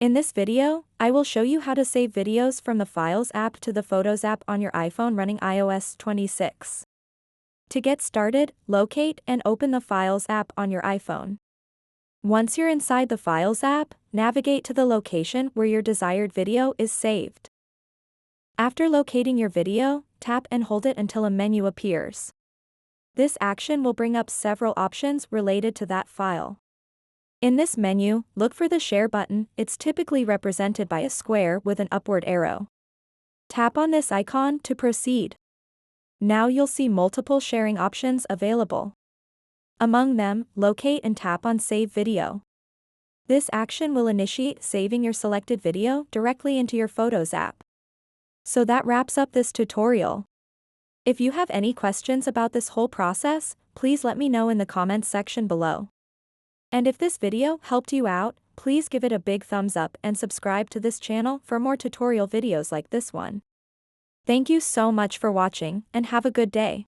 In this video, I will show you how to save videos from the Files app to the Photos app on your iPhone running iOS 26. To get started, locate and open the Files app on your iPhone. Once you're inside the Files app, navigate to the location where your desired video is saved. After locating your video, tap and hold it until a menu appears. This action will bring up several options related to that file. In this menu, look for the Share button. It's typically represented by a square with an upward arrow. Tap on this icon to proceed. Now you'll see multiple sharing options available. Among them, locate and tap on Save Video. This action will initiate saving your selected video directly into your Photos app. So that wraps up this tutorial. If you have any questions about this whole process, please let me know in the comments section below. And if this video helped you out, please give it a big thumbs up and subscribe to this channel for more tutorial videos like this one. Thank you so much for watching and have a good day.